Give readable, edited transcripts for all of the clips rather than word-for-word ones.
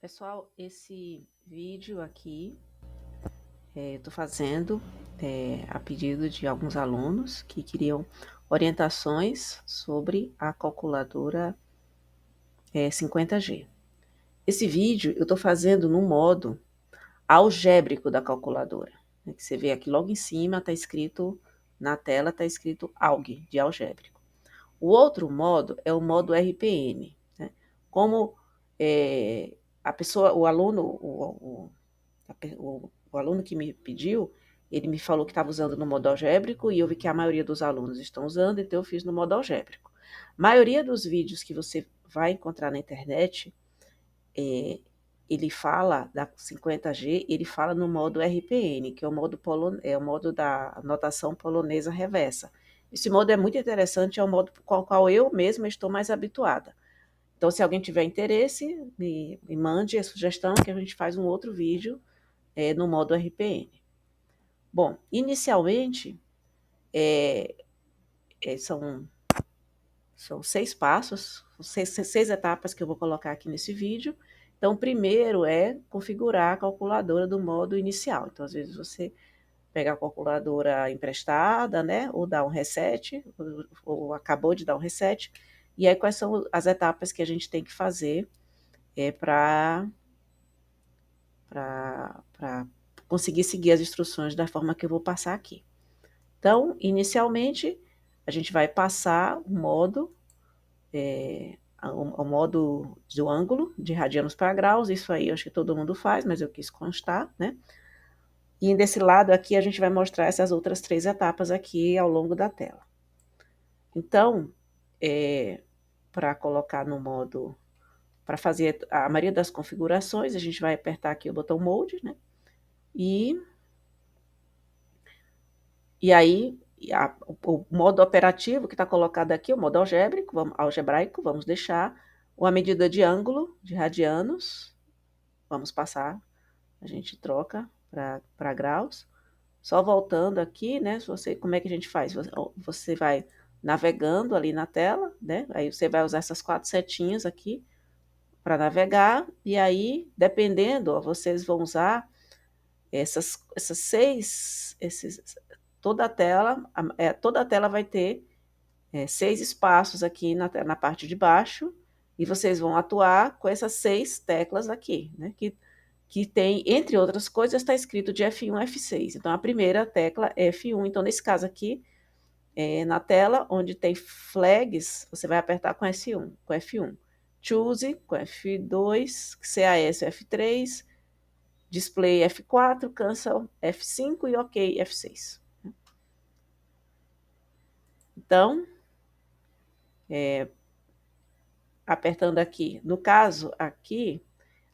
Pessoal, esse vídeo aqui eu estou fazendo a pedido de alguns alunos que queriam orientações sobre a calculadora 50G. Esse vídeo eu estou fazendo no modo algébrico da calculadora, né, que você vê aqui logo em cima, está escrito, na tela está escrito ALG, de algébrico. O outro modo é o modo RPM, né? Como a pessoa, o aluno, o aluno que me pediu, ele me falou que estava usando no modo algébrico e eu vi que a maioria dos alunos estão usando, então eu fiz no modo algébrico. A maioria dos vídeos que você vai encontrar na internet, ele fala da 50G, ele fala no modo RPN, que é o modo da notação polonesa reversa. Esse modo é muito interessante, é o modo com o qual eu mesma estou mais habituada. Então, se alguém tiver interesse, me mande a sugestão que a gente faz um outro vídeo no modo RPN. Bom, inicialmente, são 6 passos, 6 etapas que eu vou colocar aqui nesse vídeo. Então, o primeiro é configurar a calculadora do modo inicial. Então, às vezes você pega a calculadora emprestada, né, ou dá um reset, ou acabou de dar um reset. E aí, quais são as etapas que a gente tem que fazer para conseguir seguir as instruções da forma que eu vou passar aqui. Então, inicialmente, a gente vai passar o modo, o modo do ângulo, de radianos para graus, isso aí eu acho que todo mundo faz, mas eu quis constar, né? E desse lado aqui a gente vai mostrar essas outras 3 etapas aqui ao longo da tela. Então, para colocar no modo, para fazer a maioria das configurações, a gente vai apertar aqui o botão Mode, né? E aí, o modo operativo que está colocado aqui, o modo algebraico, vamos deixar a medida de ângulo de radianos, vamos passar, a gente troca para graus. Só voltando aqui, né, como é que a gente faz? Você vai navegando ali na tela, né, aí você vai usar essas 4 setinhas aqui para navegar, e aí, dependendo, ó, vocês vão usar essas 6, toda a tela vai ter 6 espaços aqui na parte de baixo, e vocês vão atuar com essas 6 teclas aqui, né? Que tem, entre outras coisas, está escrito de F1 a F6. Então, a primeira tecla é F1. Então, nesse caso aqui, na tela onde tem flags, você vai apertar com F1. Choose com F2, CAS F3, Display F4, Cancel F5 e OK F6. Então, apertando aqui. No caso, aqui,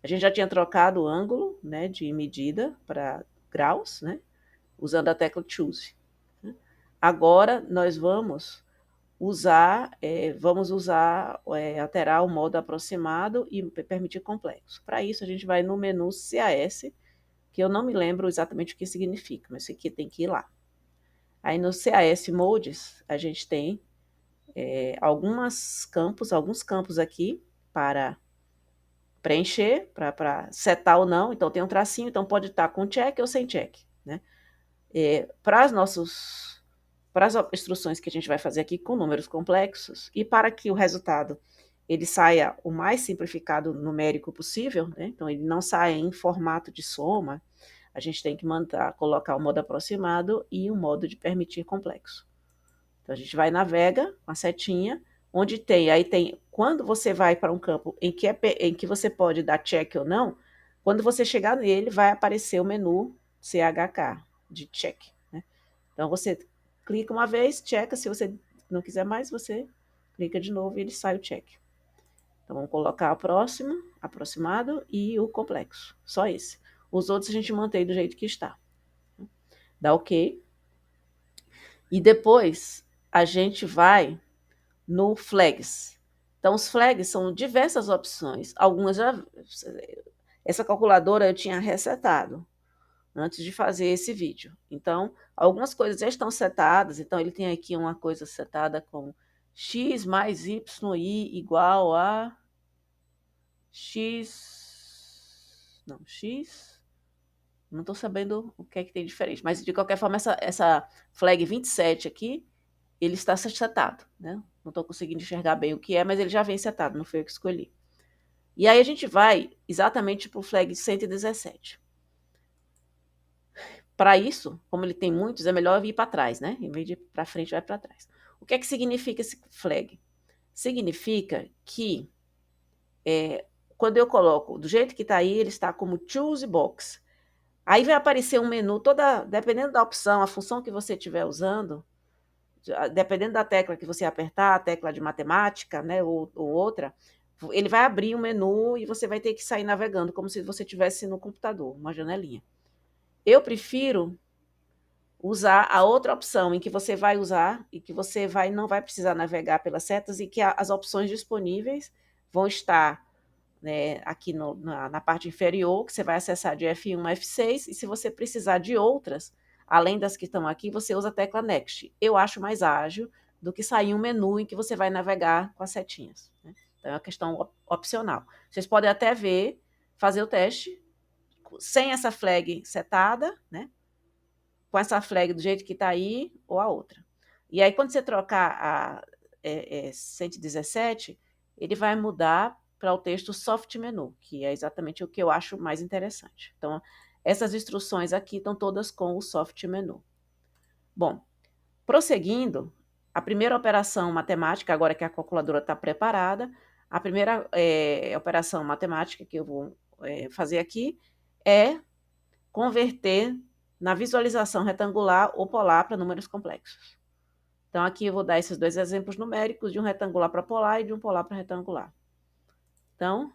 a gente já tinha trocado o ângulo, né, de medida para graus, né, usando a tecla Choose. Agora, nós vamos alterar o modo aproximado e permitir complexo. Para isso, a gente vai no menu CAS, que eu não me lembro exatamente o que significa, mas isso aqui tem que ir lá. Aí no CAS Modes, a gente tem alguns campos aqui para preencher, para setar ou não. Então tem um tracinho, então pode estar com check ou sem check, né? Para as instruções que a gente vai fazer aqui com números complexos, e para que o resultado ele saia o mais simplificado numérico possível, né? Então ele não saia em formato de soma, a gente tem que colocar o modo aproximado e o modo de permitir complexo. Então a gente vai navega com a setinha, onde tem, quando você vai para um campo em que você pode dar check ou não, quando você chegar nele, vai aparecer o menu CHK de check, né? Então você clica uma vez, checa, se você não quiser mais, você clica de novo e ele sai o check. Então vamos colocar o próximo, aproximado e o complexo, só esse. Os outros a gente mantém do jeito que está. Dá OK. E depois a gente vai no flags. Então, os flags são diversas opções. Algumas já. Essa calculadora eu tinha resetado antes de fazer esse vídeo. Então, algumas coisas já estão setadas. Então, ele tem aqui uma coisa setada com x mais yi igual a x não, X, não estou sabendo o que é que tem diferente, mas de qualquer forma essa flag 27 aqui, ele está setado, né? Não estou conseguindo enxergar bem o que é, mas ele já vem setado, não foi eu que escolhi. E aí a gente vai exatamente para o flag 117. Para isso, como ele tem muitos, é melhor vir para trás, né? Em vez de ir para frente, vai para trás. O que é que significa esse flag? Significa que quando eu coloco do jeito que está aí, ele está como choose box. Aí vai aparecer um menu, dependendo da opção, a função que você estiver usando, dependendo da tecla que você apertar, a tecla de matemática, né, ou outra, ele vai abrir um menu e você vai ter que sair navegando, como se você estivesse no computador, uma janelinha. Eu prefiro usar a outra opção em que você vai usar e que você não vai precisar navegar pelas setas e que as opções disponíveis vão estar, né, aqui na parte inferior, que você vai acessar de F1 a F6, e se você precisar de outras, além das que estão aqui, você usa a tecla Next. Eu acho mais ágil do que sair um menu em que você vai navegar com as setinhas, né? Então é uma questão opcional. Vocês podem até fazer o teste sem essa flag setada, né? Com essa flag do jeito que está aí, ou a outra. E aí, quando você trocar a 117, ele vai mudar para o texto soft menu, que é exatamente o que eu acho mais interessante. Então, essas instruções aqui estão todas com o soft menu. Bom, prosseguindo, a primeira operação matemática, agora que a calculadora está preparada, a primeira operação matemática que eu vou fazer aqui é converter na visualização retangular ou polar para números complexos. Então, aqui eu vou dar esses dois exemplos numéricos, de um retangular para polar e de um polar para retangular. Então,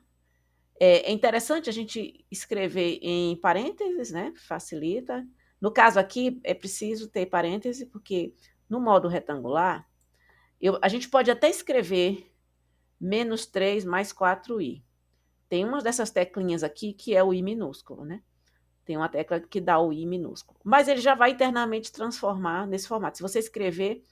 é interessante a gente escrever em parênteses, né? Facilita. No caso aqui, é preciso ter parêntese, porque no modo retangular, a gente pode até escrever -3 mais 4i. Tem uma dessas teclinhas aqui que é o i minúsculo, né? Tem uma tecla que dá o i minúsculo. Mas ele já vai internamente transformar nesse formato. Se você escrever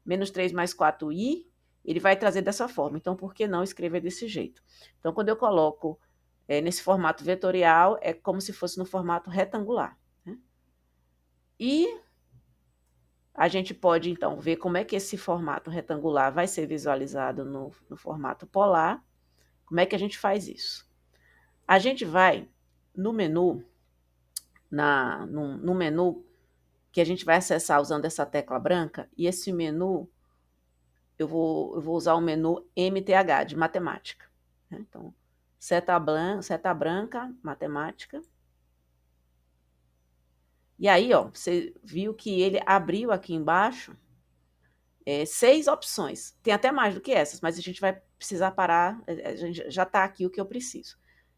-3 mais 4i, ele vai trazer dessa forma. Então, por que não escrever desse jeito? Então, quando eu coloco nesse formato vetorial, é como se fosse no formato retangular, né? E a gente pode, então, ver como é que esse formato retangular vai ser visualizado no formato polar. Como é que a gente faz isso? A gente vai no menu, no menu que a gente vai acessar usando essa tecla branca, e esse menu, eu vou usar o menu MTH, de matemática, né? Então, seta branca, matemática. E aí, ó, você viu que ele abriu aqui embaixo 6 opções. Tem até mais do que essas, mas a gente vai precisar parar, a gente já está aqui o que eu preciso.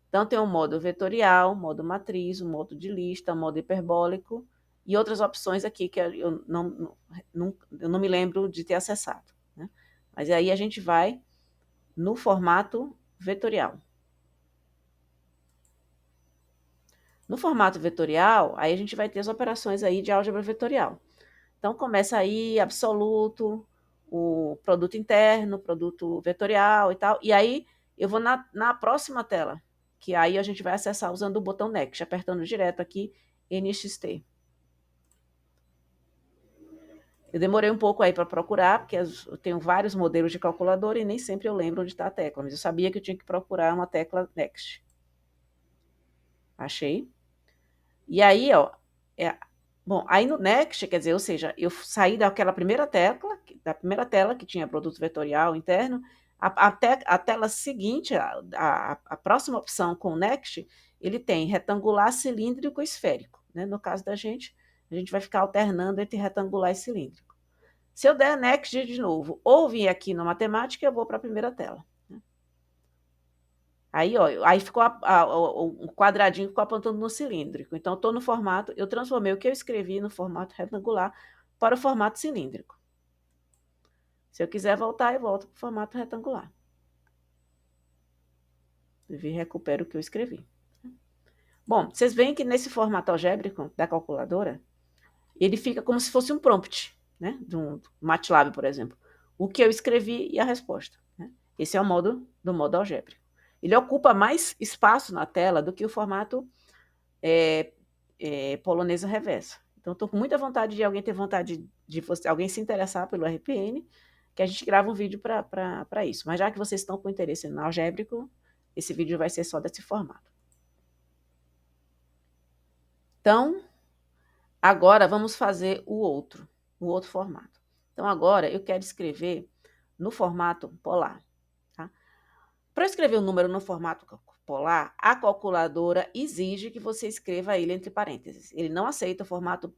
Então, tem o modo vetorial, modo matriz, o modo de lista, o modo hiperbólico e outras opções aqui que eu não me lembro de ter acessado, né? Mas aí a gente vai no formato vetorial. No formato vetorial, aí a gente vai ter as operações aí de álgebra vetorial. Então, começa aí absoluto, o produto interno, produto vetorial e tal. E aí, eu vou na próxima tela, que aí a gente vai acessar usando o botão Next, apertando direto aqui, NXT. Eu demorei um pouco aí para procurar, porque eu tenho vários modelos de calculadora e nem sempre eu lembro onde está a tecla, mas eu sabia que eu tinha que procurar uma tecla Next. Achei. E aí, ó, bom, aí no Next, quer dizer, ou seja, eu saí daquela primeira tela que tinha produto vetorial interno, a tela seguinte, a próxima opção com o Next, ele tem retangular, cilíndrico e esférico, né? No caso da gente, a gente vai ficar alternando entre retangular e cilíndrico. Se eu der Next de novo, ou vir aqui na matemática, eu vou para a primeira tela. Aí, ó, aí ficou o quadradinho ficou apontando no cilíndrico. Então, eu estou no formato, eu transformei o que eu escrevi no formato retangular para o formato cilíndrico. Se eu quiser voltar, eu volto para o formato retangular. E recupero o que eu escrevi. Bom, vocês veem que nesse formato algébrico da calculadora, ele fica como se fosse um prompt, né? De um MATLAB, por exemplo. O que eu escrevi e a resposta, né? Esse é o modo algébrico. Ele ocupa mais espaço na tela do que o formato polonesa reversa. Então, estou com muita vontade de alguém ter vontade de alguém se interessar pelo RPN, que a gente grava um vídeo para isso. Mas já que vocês estão com interesse no algébrico, esse vídeo vai ser só desse formato. Então, agora vamos fazer o outro formato. Então, agora eu quero escrever no formato polar. Tá? Para escrever o número no formato polar, a calculadora exige que você escreva ele entre parênteses. Ele não aceita o formato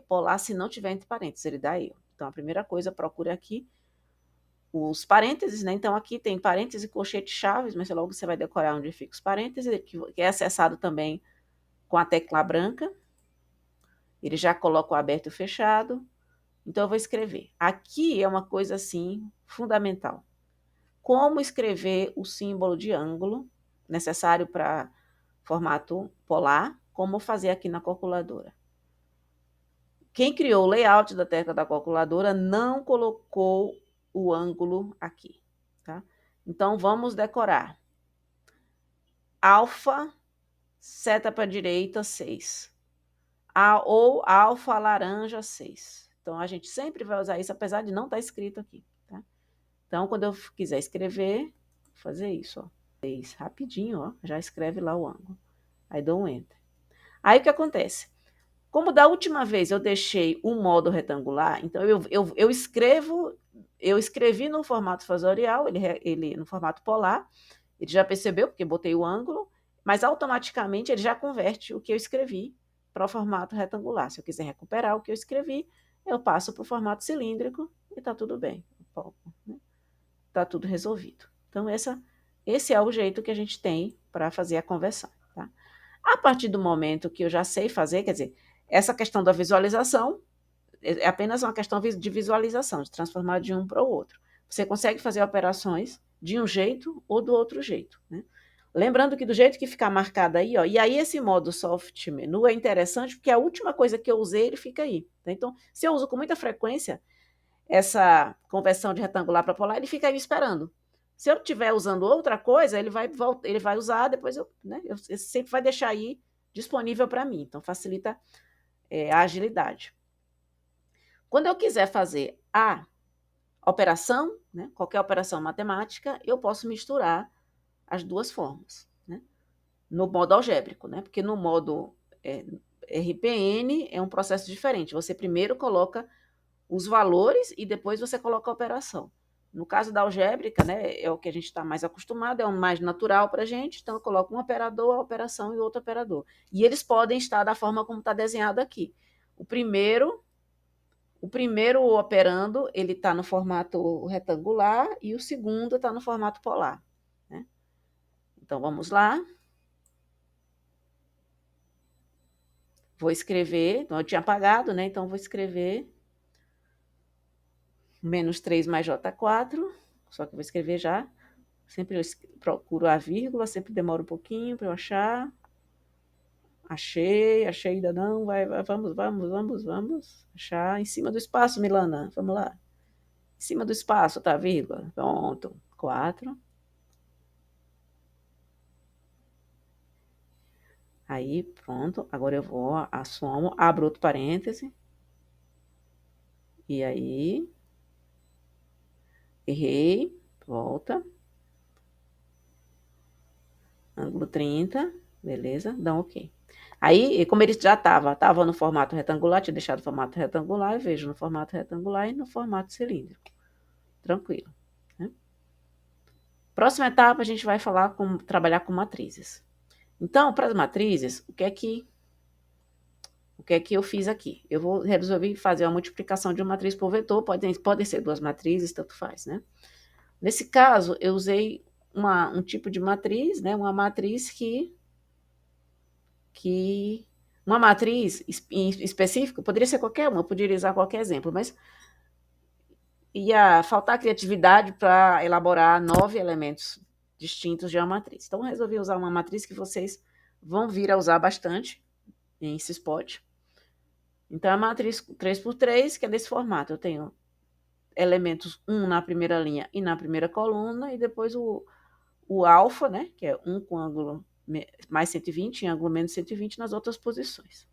polar se não tiver entre parênteses, ele dá erro. Então, a primeira coisa, procure aqui os parênteses, né? Então, aqui tem parênteses e colchete chaves, mas logo você vai decorar onde fica os parênteses, que é acessado também com a tecla branca. Ele já coloca o aberto e o fechado. Então, eu vou escrever. Aqui é uma coisa, assim, fundamental. Como escrever o símbolo de ângulo necessário para formato polar, como fazer aqui na calculadora. Quem criou o layout da tecla da calculadora não colocou o ângulo aqui, tá? Então, vamos decorar. Alfa, seta para a direita, 6. Ou alfa laranja, 6. Então, a gente sempre vai usar isso, apesar de não estar escrito aqui, tá? Então, quando eu quiser escrever, vou fazer isso, ó. 6, rapidinho, ó, já escreve lá o ângulo. Aí dou um Enter. Aí, o que acontece? Como da última vez eu deixei um modo retangular, então eu escrevi no formato fasorial, ele no formato polar, ele já percebeu, porque botei o ângulo, mas automaticamente ele já converte o que eu escrevi para o formato retangular. Se eu quiser recuperar o que eu escrevi, eu passo para o formato cilíndrico e está tudo bem. Está tudo resolvido. Então, esse é o jeito que a gente tem para fazer a conversão. Tá? A partir do momento que eu já sei fazer, quer dizer, essa questão da visualização é apenas uma questão de visualização, de transformar de um para o outro. Você consegue fazer operações de um jeito ou do outro jeito, né? Lembrando que do jeito que ficar marcado aí, ó, e aí esse modo soft menu é interessante porque a última coisa que eu usei, ele fica aí. Tá? Então, se eu uso com muita frequência essa conversão de retangular para polar, ele fica aí esperando. Se eu estiver usando outra coisa, ele vai usar, depois eu sempre vai deixar aí disponível para mim. Então, facilita a agilidade. Quando eu quiser fazer a operação, né, qualquer operação matemática, eu posso misturar as duas formas, né, no modo algébrico, né, porque no modo RPN é um processo diferente. Você primeiro coloca os valores e depois você coloca a operação. No caso da algébrica, né, é o que a gente está mais acostumado, é o mais natural para a gente, então eu coloco um operador, a operação e outro operador. E eles podem estar da forma como está desenhado aqui. O primeiro operando, ele está no formato retangular e o segundo está no formato polar. Né? Então, vamos lá. Vou escrever, então eu tinha apagado, né? Então, vou escrever menos 3 mais J4, só que eu vou escrever já. Sempre eu procuro a vírgula, sempre demora um pouquinho para eu achar. Achei ainda não, vamos. Achar em cima do espaço, Milana, vamos lá. Em cima do espaço, tá, vírgula. Pronto, 4. Aí, pronto, agora eu vou, assomo, abro outro parêntese. E aí, errei, volta. Ângulo 30, beleza, dá um ok. Aí, como ele já estava no formato retangular, tinha deixado o formato retangular, eu vejo no formato retangular e no formato cilíndrico. Tranquilo. Né? Próxima etapa, a gente vai trabalhar com matrizes. Então, para as matrizes, o que é que eu fiz aqui? Eu resolvi fazer uma multiplicação de uma matriz por vetor, podem ser duas matrizes, tanto faz, né? Nesse caso, eu usei um tipo de matriz, né? Uma matriz uma matriz específica, poderia ser qualquer uma, eu poderia usar qualquer exemplo, mas ia faltar criatividade para elaborar 9 elementos distintos de uma matriz. Então, eu resolvi usar uma matriz que vocês vão vir a usar bastante em Syspot. Então, a matriz 3x3, que é desse formato. Eu tenho elementos 1 na primeira linha e na primeira coluna, e depois o alfa, né, que é 1 com ângulo mais 120 em ângulo menos 120 nas outras posições.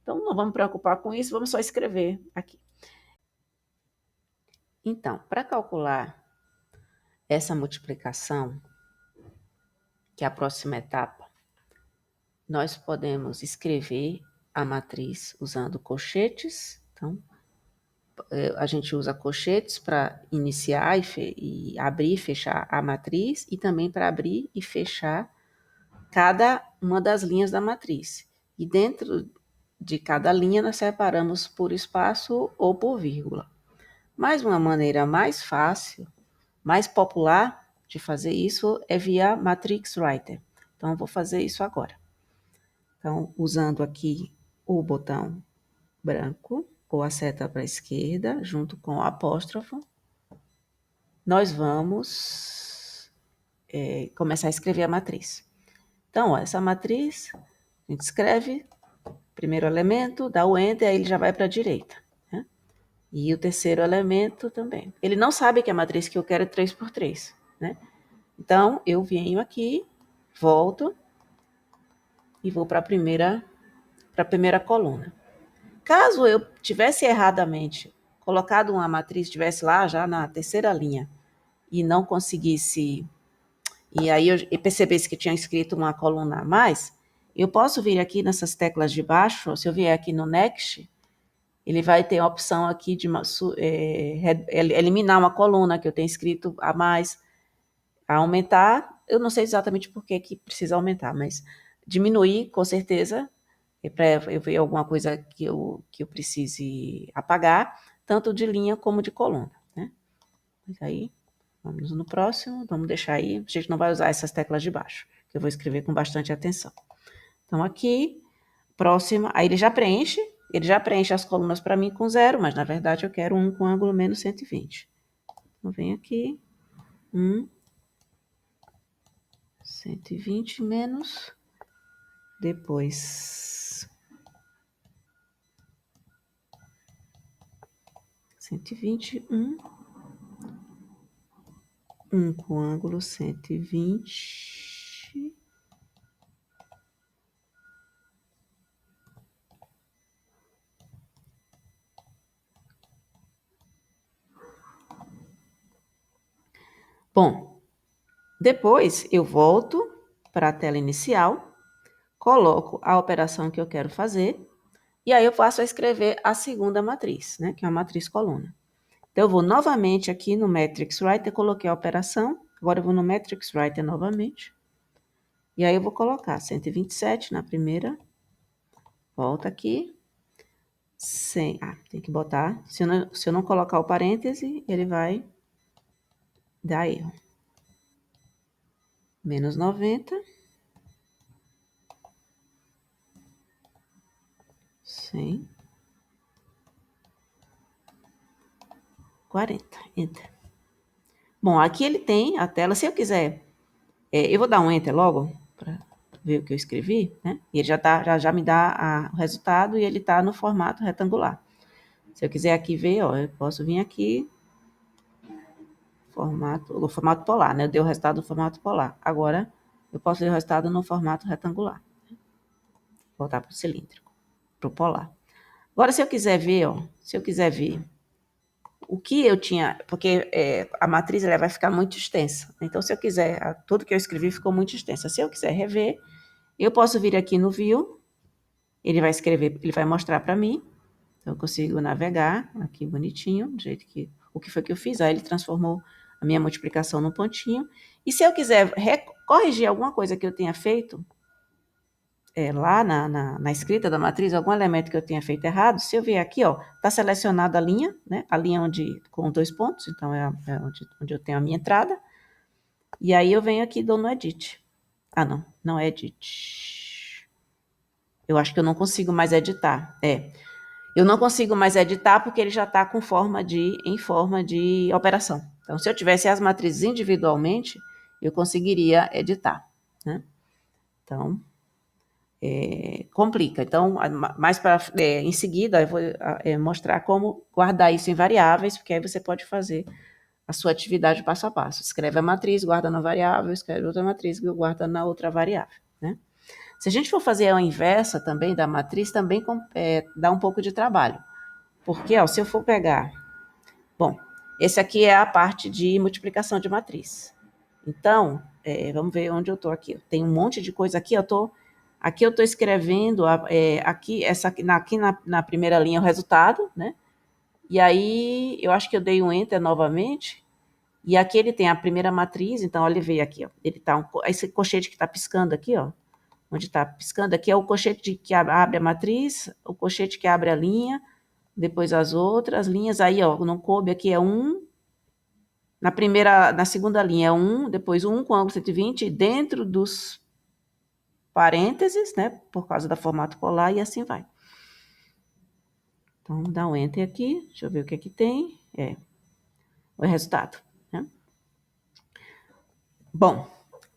Então, não vamos preocupar com isso, vamos só escrever aqui. Então, para calcular essa multiplicação, que é a próxima etapa, nós podemos escrever a matriz usando colchetes. Então, a gente usa colchetes para iniciar e abrir e fechar a matriz e também para abrir e fechar cada uma das linhas da matriz. E dentro de cada linha nós separamos por espaço ou por vírgula. Mas uma maneira mais fácil, mais popular de fazer isso é via Matrix Writer. Então, eu vou fazer isso agora. Então, usando aqui o botão branco, ou a seta para a esquerda, junto com o apóstrofo, nós vamos começar a escrever a matriz. Então, ó, essa matriz, a gente escreve, primeiro elemento, dá o Enter, aí ele já vai para a direita. Né? E o terceiro elemento também. Ele não sabe que a matriz que eu quero é 3x3. Né? Então, eu venho aqui, volto e vou para a primeira coluna. Caso eu tivesse erradamente colocado uma matriz, estivesse lá já na terceira linha e não conseguisse, e aí eu percebesse que tinha escrito uma coluna a mais, eu posso vir aqui nessas teclas de baixo, se eu vier aqui no Next, ele vai ter a opção aqui de eliminar uma coluna que eu tenho escrito a mais, a aumentar, eu não sei exatamente por que precisa aumentar, mas diminuir, com certeza, para eu ver alguma coisa que eu precise apagar, tanto de linha como de coluna. Né? Mas aí, vamos no próximo, vamos deixar aí, a gente não vai usar essas teclas de baixo, que eu vou escrever com bastante atenção. Então, aqui, próxima, aí ele já preenche as colunas para mim com 0, mas na verdade eu quero um com ângulo menos 120. Então, vem aqui, 120 menos, depois 121, 1 com ângulo 120. Bom, depois eu volto para a tela inicial, coloco a operação que eu quero fazer, e aí eu passo a escrever a segunda matriz, né, que é a matriz coluna. Então, eu vou novamente aqui no Matrix Writer, coloquei a operação, agora eu vou no Matrix Writer novamente, e aí eu vou colocar 127 na primeira, volta aqui, tem que botar, se eu não colocar o parêntese, ele vai dar erro. Menos 90, 100, 40, Enter. Bom, aqui ele tem a tela, se eu quiser, eu vou dar um Enter logo, para ver o que eu escrevi, né? E ele já me dá o resultado e ele está no formato retangular. Se eu quiser aqui ver, ó, eu posso vir aqui, o formato polar, né? Eu dei o resultado no formato polar. Agora, eu posso ver o resultado no formato retangular. Voltar para o cilíndrico, para o polar. Agora, se eu quiser ver o que eu tinha, porque a matriz ela vai ficar muito extensa. Então, se eu quiser, tudo que eu escrevi ficou muito extensa. Se eu quiser rever, eu posso vir aqui no View, ele vai escrever, ele vai mostrar para mim. Então, eu consigo navegar aqui bonitinho, do jeito que, o que foi que eu fiz. Aí ele transformou a minha multiplicação no pontinho. E se eu quiser corrigir alguma coisa que eu tenha feito, lá na escrita da matriz, algum elemento que eu tenha feito errado, se eu vier aqui, ó, está selecionada a linha, né? A linha com 2 pontos, então é onde eu tenho a minha entrada. E aí eu venho aqui e dou no Edit. Não é Edit. Eu acho que eu não consigo mais editar. Eu não consigo mais editar porque ele já está em forma de operação. Então, se eu tivesse as matrizes individualmente, eu conseguiria editar, né? Então, complica. Então, mais em seguida, eu vou mostrar como guardar isso em variáveis, porque aí você pode fazer a sua atividade passo a passo. Escreve a matriz, guarda na variável, escreve outra matriz, guarda na outra variável. né? Se a gente for fazer a inversa também da matriz, também dá um pouco de trabalho. Porque, ó, se eu for pegar... Bom, esse aqui é a parte de multiplicação de matriz. Então, vamos ver onde eu estou aqui. Tem um monte de coisa aqui. Aqui eu estou escrevendo, aqui na primeira linha o resultado, né? E aí, eu acho que eu dei um Enter novamente. E aqui ele tem a primeira matriz, então olha, ele veio aqui, ó. Ele tá esse colchete que está piscando aqui, ó. Onde está piscando aqui é o colchete que abre a matriz, o colchete que abre a linha, depois as outras linhas. Aí, ó, não coube aqui é 1. Na segunda linha é 1, depois 1 com ângulo 120 dentro dos parênteses, né? Por causa do formato polar e assim vai. Então, vamos dar um Enter aqui. Deixa eu ver o que aqui tem. O resultado, né? Bom,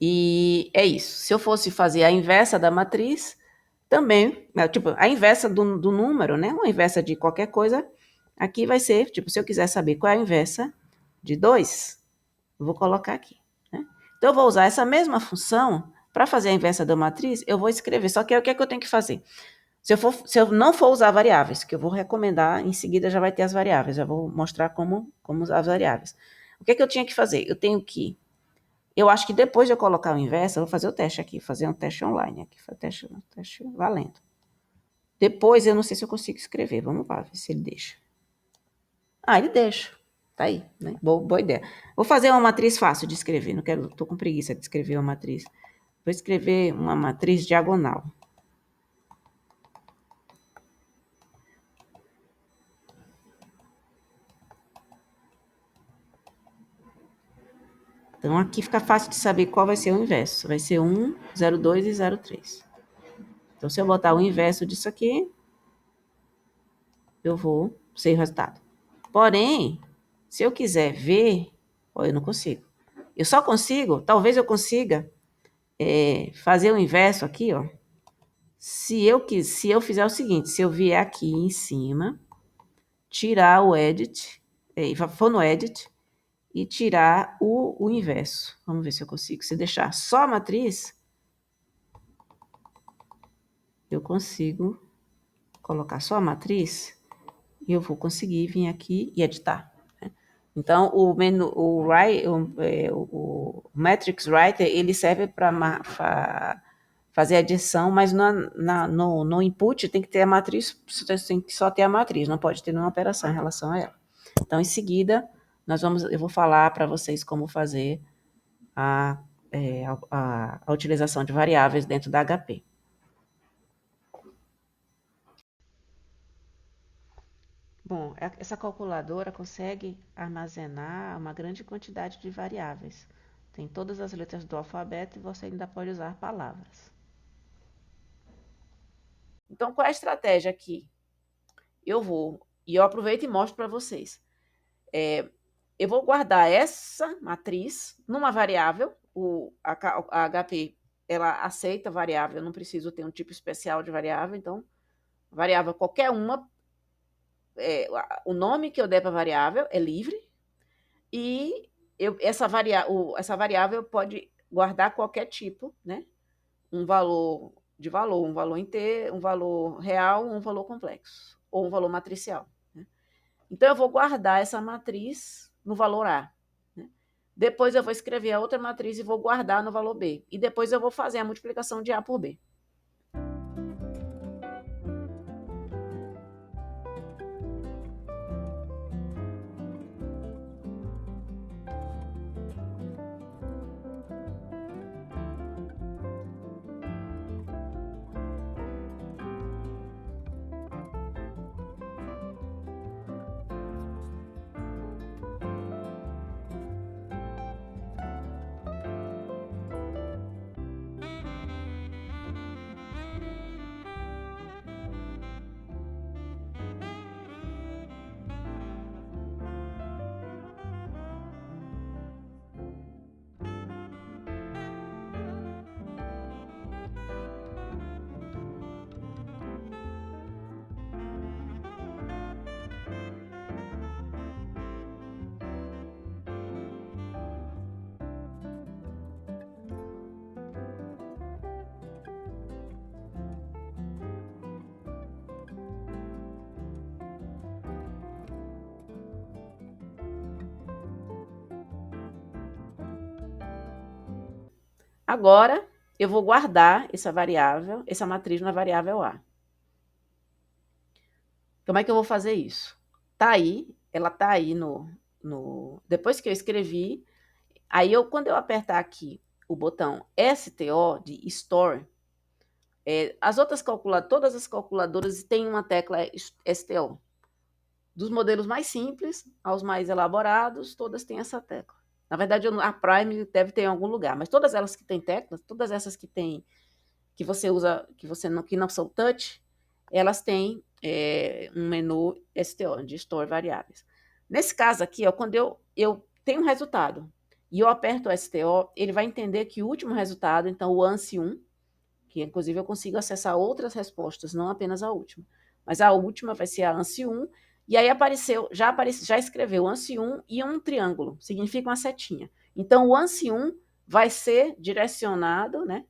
e é isso. Se eu fosse fazer a inversa da matriz, também, tipo, a inversa do número, né? Uma inversa de qualquer coisa, aqui vai ser, tipo, se eu quiser saber qual é a inversa de 2, eu vou colocar aqui, né? Então, eu vou usar essa mesma função para fazer a inversa da matriz, eu vou escrever. Só que aí o que é que eu tenho que fazer? Se eu não for usar variáveis, que eu vou recomendar, em seguida já vai ter as variáveis, já vou mostrar como usar as variáveis. O que é que eu tinha que fazer? Eu acho que depois de eu colocar o inverso, eu vou fazer o teste aqui, fazer um teste online aqui, teste valendo. Depois eu não sei se eu consigo escrever, vamos lá, ver se ele deixa. Ah, ele deixa, tá aí, né? Boa ideia. Vou fazer uma matriz fácil de escrever, não quero, tô com preguiça de escrever uma matriz. Vou escrever uma matriz diagonal. Então, aqui fica fácil de saber qual vai ser o inverso. Vai ser 1, 0,2 e 0,3. Então, se eu botar o inverso disso aqui, eu vou ser o resultado. Porém, se eu quiser ver, eu não consigo. Eu só consigo, talvez eu consiga fazer o inverso aqui, ó. Se eu fizer o seguinte, se eu vier aqui em cima, tirar o edit, for no edit, e tirar o inverso. Vamos ver se eu consigo. Se deixar só a matriz, eu consigo colocar só a matriz e eu vou conseguir vir aqui e editar. Né? Então, o Matrix Writer, ele serve para fazer adição, mas no input tem que ter a matriz, tem que só ter a matriz, não pode ter nenhuma operação em relação a ela. Então, em seguida, eu vou falar para vocês como fazer a utilização de variáveis dentro da HP. Bom, essa calculadora consegue armazenar uma grande quantidade de variáveis. Tem todas as letras do alfabeto e você ainda pode usar palavras. Então, qual é a estratégia aqui? Eu aproveito e mostro para vocês. Eu vou guardar essa matriz numa variável. A HP, ela aceita variável, eu não preciso ter um tipo especial de variável, então, variável qualquer uma, o nome que eu der para a variável é livre, e essa variável pode guardar qualquer tipo, né? Um valor um valor inteiro, um valor real, um valor complexo, ou um valor matricial. Né? Então, eu vou guardar essa matriz no valor A. Né? Depois, eu vou escrever a outra matriz e vou guardar no valor B. E depois, eu vou fazer a multiplicação de A por B. Agora, eu vou guardar essa variável, essa matriz na variável A. Como é que eu vou fazer isso? Tá aí, ela tá aí depois que eu escrevi, aí quando eu apertar aqui o botão STO de Store, todas as calculadoras têm uma tecla STO. Dos modelos mais simples aos mais elaborados, todas têm essa tecla. Na verdade, a Prime deve ter em algum lugar, mas todas elas que têm teclas, todas essas que você usa, que não são touch, elas têm um menu STO, de Store Variáveis. Nesse caso aqui, quando eu tenho um resultado e eu aperto o STO, ele vai entender que o último resultado, então o ANSI 1, que inclusive eu consigo acessar outras respostas, não apenas a última, mas a última vai ser a ANSI 1, e aí já escreveu ANSI 1 e um triângulo, significa uma setinha. Então o ANSI 1 vai ser direcionado, né?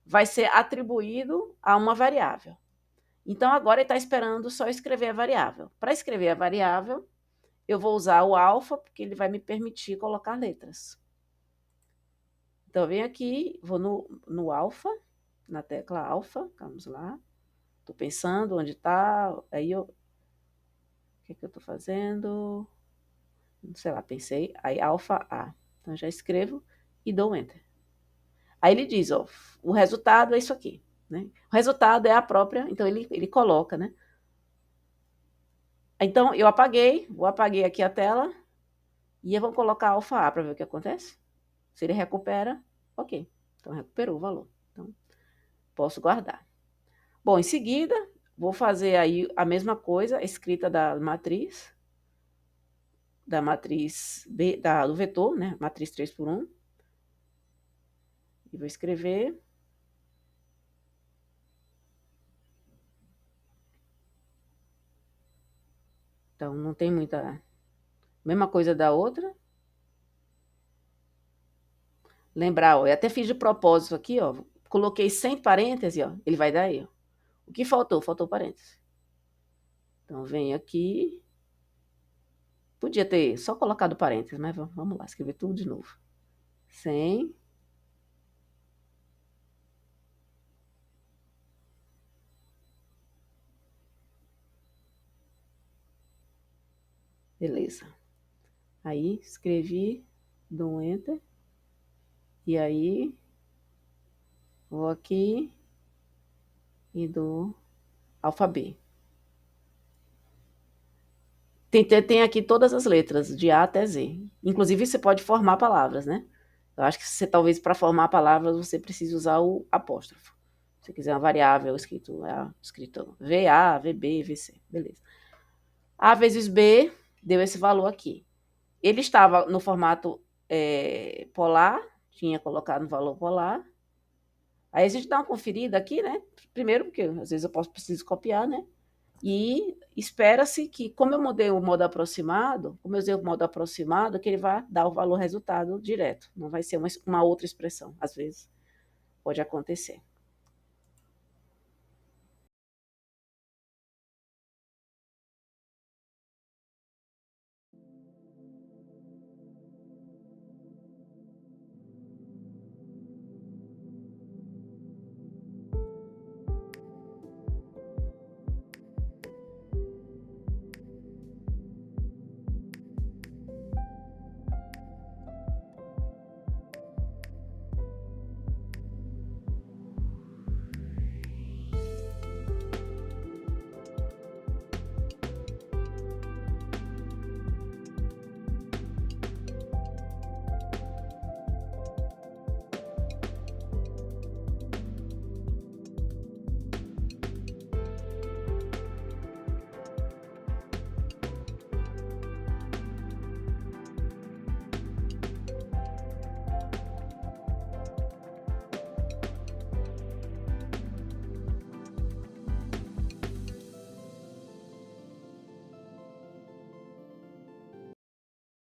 Vai ser atribuído a uma variável. Então, agora ele está esperando só escrever a variável. Para escrever a variável, eu vou usar o alfa, porque ele vai me permitir colocar letras. Então, eu venho aqui, vou no alfa, na tecla alfa, vamos lá. Estou pensando onde está, aí o que é que eu estou fazendo? Sei lá, pensei, aí alfa A. Então, eu já escrevo e dou Enter. Aí ele diz, ó, o resultado é isso aqui, né? O resultado é a própria, então ele coloca, né? Então, vou apaguei aqui a tela e eu vou colocar alfa A para ver o que acontece. Se ele recupera, ok. Então, recuperou o valor. Então, posso guardar. Bom, em seguida, vou fazer aí a mesma coisa, escrita da matriz B, do vetor, né? Matriz 3x1. E vou escrever. Então, não tem muita... Mesma coisa da outra. Lembrar, ó, eu até fiz de propósito aqui, ó. Coloquei sem parêntese, ó. Ele vai dar aí, ó. O que faltou? Faltou parêntese. Então, venho aqui. Podia ter só colocado parênteses, mas vamos lá, escrever tudo de novo. Sem. Beleza. Aí, escrevi, dou um Enter. E aí, vou aqui e dou alfabeto. Tem aqui todas as letras, de A até Z. Inclusive, você pode formar palavras, né? Eu acho que você, talvez, para formar palavras, você precise usar o apóstrofo. Se você quiser uma variável escrito VA, VB, VC. Beleza. A vezes B deu esse valor aqui. Ele estava no formato polar, tinha colocado no valor polar. Aí a gente dá uma conferida aqui, né? Primeiro, porque às vezes preciso copiar, né? E espera-se que, como eu mudei o modo aproximado, que ele vai dar o valor resultado direto. Não vai ser uma outra expressão, às vezes pode acontecer.